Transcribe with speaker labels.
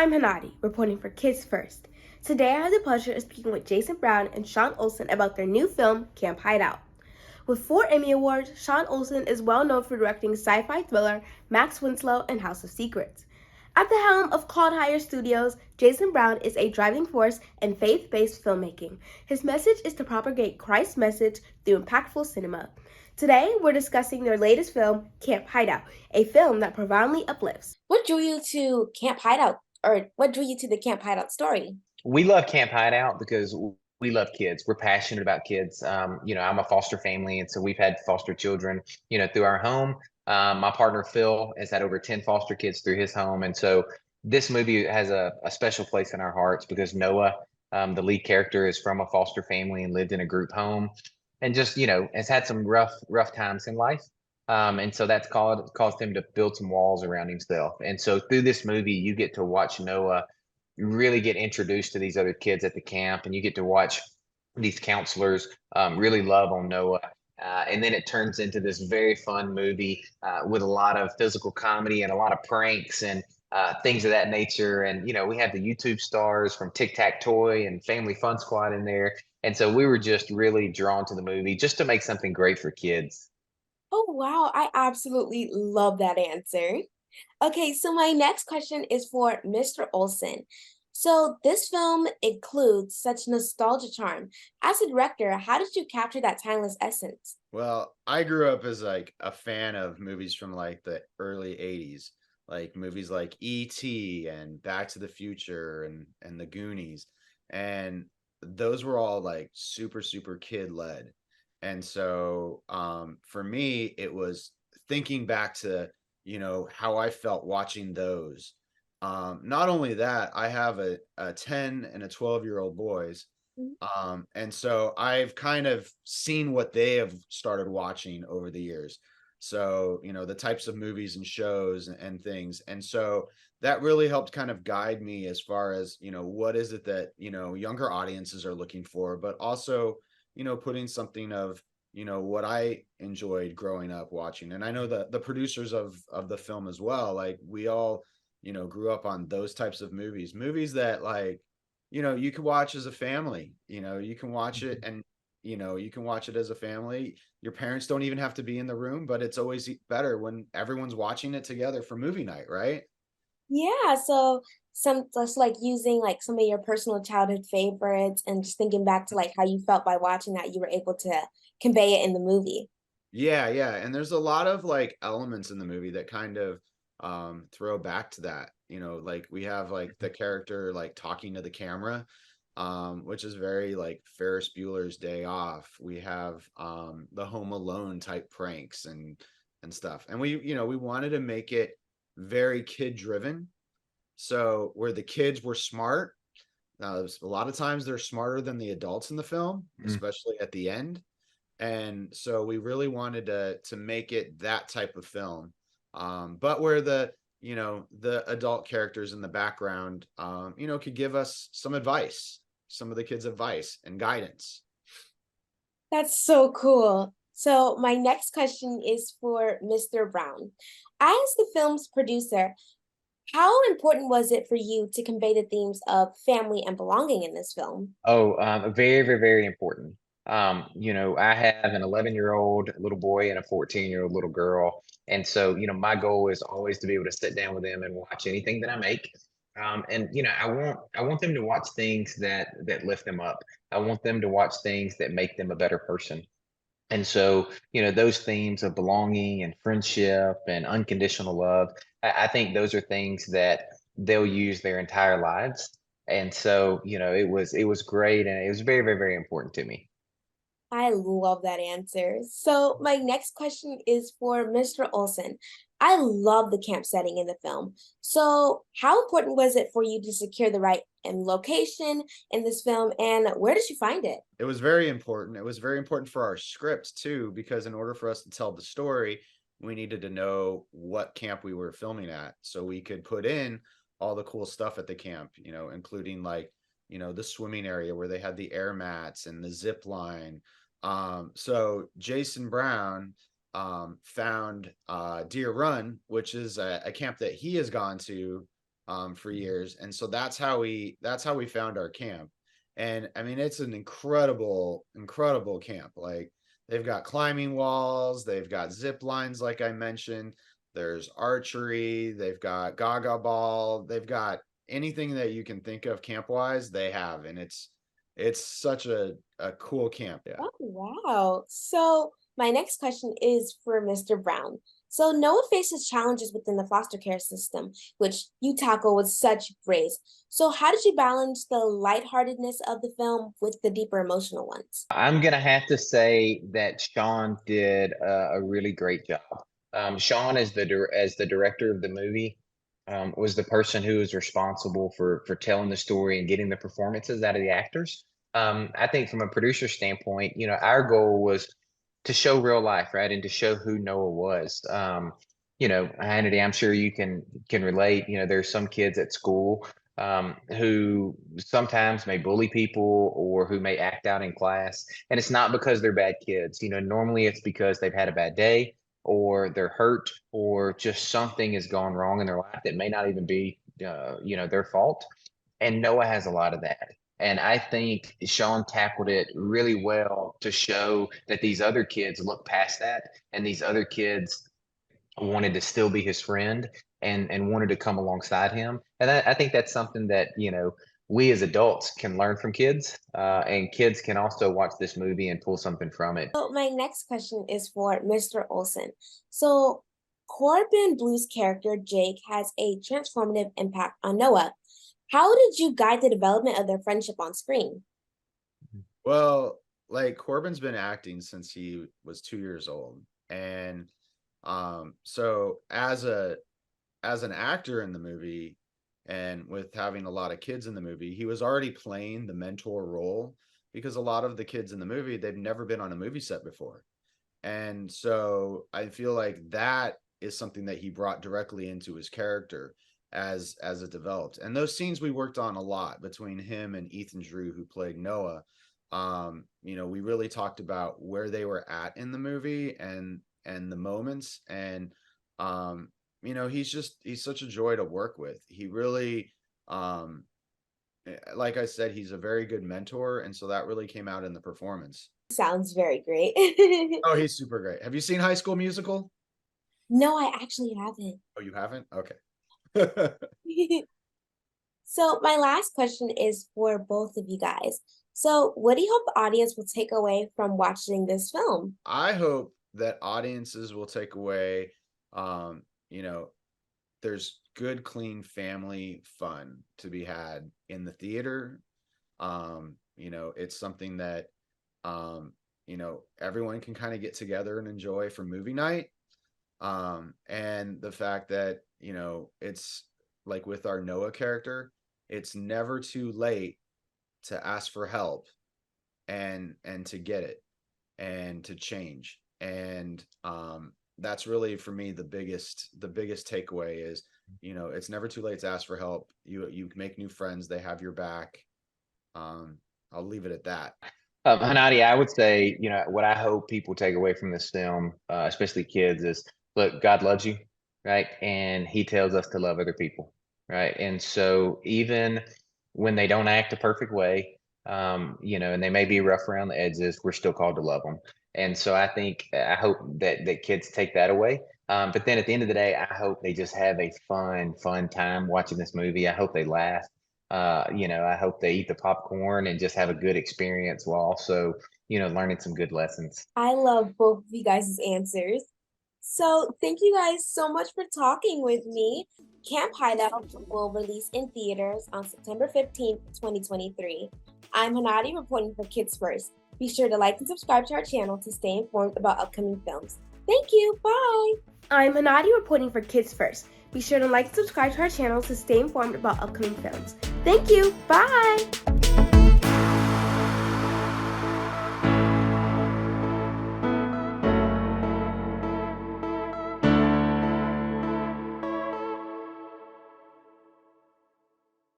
Speaker 1: I'm Hanadie, reporting for Kids First. Today I have the pleasure of speaking with Jason Brown and Sean Olson about their new film, Camp Hideout. With 4 Emmy Awards, Sean Olson is well known for directing sci-fi thriller Max Winslow and House of Secrets. At the helm of Called Higher Studios, Jason Brown is a driving force in faith-based filmmaking. His message is to propagate Christ's message through impactful cinema. Today, we're discussing their latest film, Camp Hideout, a film that profoundly uplifts. What drew you to Camp Hideout, or what drew you to the Camp Hideout story?
Speaker 2: We love Camp Hideout because we love kids. We're passionate about kids. I'm a foster family, and so we've had foster children, through our home. My partner Phil has had over 10 foster kids through his home, and so this movie has a special place in our hearts because Noah, the lead character, is from a foster family and lived in a group home, and just has had some rough times in life. And so that's caused him to build some walls around himself. And so through this movie, you get to watch Noah really get introduced to these other kids at the camp, and you get to watch these counselors really love on Noah. And then it turns into this very fun movie with a lot of physical comedy and a lot of pranks and things of that nature. And, we have the YouTube stars from Tic Tac Toy and Family Fun Squad in there. And so we were just really drawn to the movie just to make something great for kids.
Speaker 1: Oh, wow. I absolutely love that answer. Okay, so my next question is for Mr. Olson. So this film includes such nostalgia charm. As a director, how did you capture that timeless essence?
Speaker 3: Well, I grew up as like a fan of movies from like the early 80s, like movies like E.T. and Back to the Future and The Goonies. And those were all like super kid led. And so for me it was thinking back to, how I felt watching those. Not only that, I have a 10 and a 12-year-old boys,
Speaker 1: Mhm.
Speaker 3: and so I've kind of seen what they have started watching over the years. So, the types of movies and shows and things. And so that really helped kind of guide me as far as, what is it that, younger audiences are looking for, but also, putting something of, what I enjoyed growing up watching. And I know that the producers of the film as well, like we all, grew up on those types of movies that like, you can watch as a family. You can watch it and you can watch it as a family. Your parents don't even have to be in the room, but it's always better when everyone's watching it together for movie night, right?
Speaker 1: Yeah, so some just like using like some of your personal childhood favorites and just thinking back to like how you felt by watching that, you were able to convey it in the movie.
Speaker 3: Yeah, and there's a lot of like elements in the movie that kind of throw back to that. Like we have like the character like talking to the camera, which is very like Ferris Bueller's Day Off. We have the Home Alone type pranks and stuff. And we wanted to make it very kid driven. So where the kids were smart, a lot of times they're smarter than the adults in the film,
Speaker 2: Mm.
Speaker 3: especially at the end. And so we really wanted to make it that type of film, but where the adult characters in the background could give us some advice, some of the kids advice and guidance.
Speaker 1: That's so cool. So my next question is for Mr. Brown. As the film's producer, how important was it for you to convey the themes of family and belonging in this film?
Speaker 2: Oh, very important. I have an 11-year-old little boy and a 14-year-old little girl. And so, my goal is always to be able to sit down with them and watch anything that I make. And I want them to watch things that lift them up. I want them to watch things that make them a better person. And so, those themes of belonging and friendship and unconditional love, I think those are things that they'll use their entire lives. And so, it was great, and it was very important to me.
Speaker 1: I love that answer. So my next question is for Mr. Olson. I love the camp setting in the film. So how important was it for you to secure the right location in this film, and where did you find it?
Speaker 3: It was very important. It was very important for our script too, because in order for us to tell the story, we needed to know what camp we were filming at so we could put in all the cool stuff at the camp, including like, the swimming area where they had the air mats and the zip line. So Jason Brown found Deer Run, which is a camp that he has gone to for years. And so that's how we found our camp. And I mean, it's an incredible camp. Like, they've got climbing walls, they've got zip lines, like I mentioned, there's archery, they've got gaga ball, they've got anything that you can think of camp wise, they have. And it's such a cool camp. Yeah.
Speaker 1: Oh, wow. So my next question is for Mr. Brown. So Noah faces challenges within the foster care system, which you tackle with such grace. So how did you balance the lightheartedness of the film with the deeper emotional ones?
Speaker 2: I'm gonna have to say that Sean did a really great job. Sean, as the director of the movie, was the person who was responsible for telling the story and getting the performances out of the actors. I think from a producer standpoint, our goal was to show real life, right, and to show who Noah was. Hanadie, I'm sure you can relate. There's some kids at school who sometimes may bully people or who may act out in class, and it's not because they're bad kids. Normally it's because they've had a bad day, or they're hurt, or just something has gone wrong in their life that may not even be their fault. And Noah has a lot of that. And I think Sean tackled it really well to show that these other kids look past that, and these other kids wanted to still be his friend and wanted to come alongside him. And I think that's something that, we as adults can learn from kids, and kids can also watch this movie and pull something from it.
Speaker 1: So my next question is for Mr. Olson. So Corbin Bleu's character, Jake, has a transformative impact on Noah. How did you guide the development of their friendship on screen?
Speaker 3: Well, like, Corbin's been acting since he was 2 years old. And so as an actor in the movie, and with having a lot of kids in the movie, he was already playing the mentor role, because a lot of the kids in the movie, they've never been on a movie set before. And so I feel like that is something that he brought directly into his character as it developed. And those scenes we worked on a lot between him and Ethan Drew, who played Noah. We really talked about where they were at in the movie and the moments. And he's such a joy to work with. He really, like I said, he's a very good mentor, and so that really came out in the performance.
Speaker 1: Sounds very great.
Speaker 3: Oh, he's super great. Have you seen High School Musical?
Speaker 1: No, I actually haven't.
Speaker 3: Oh, you haven't? Okay.
Speaker 1: So my last question is for both of you guys. So what do you hope the audience will take away from watching this film?
Speaker 3: I hope that audiences will take away, there's good, clean family fun to be had in the theater. It's something that, everyone can kind of get together and enjoy for movie night. And the fact that, it's like with our Noah character, it's never too late to ask for help and to get it and to change. And that's really, for me, the biggest takeaway is, it's never too late to ask for help. You make new friends, they have your back. I'll leave it at that.
Speaker 2: Hanadie, I would say, what I hope people take away from this film, especially kids, is, look, God loves you, right? And he tells us to love other people, right? And so even when they don't act a perfect way, and they may be rough around the edges, we're still called to love them. And so I hope that kids take that away. But then at the end of the day, I hope they just have a fun time watching this movie. I hope they laugh. I hope they eat the popcorn and just have a good experience while also, learning some good lessons.
Speaker 1: I love both of you guys' answers. So thank you guys so much for talking with me. Camp Hideout will release in theaters on September 15th, 2023. I'm Hanadie, reporting for Kids First. Be sure to like and subscribe to our channel to stay informed about upcoming films. Thank you. Bye. I'm Hanadie, reporting for Kids First. Be sure to like and subscribe to our channel to stay informed about upcoming films. Thank you. Bye.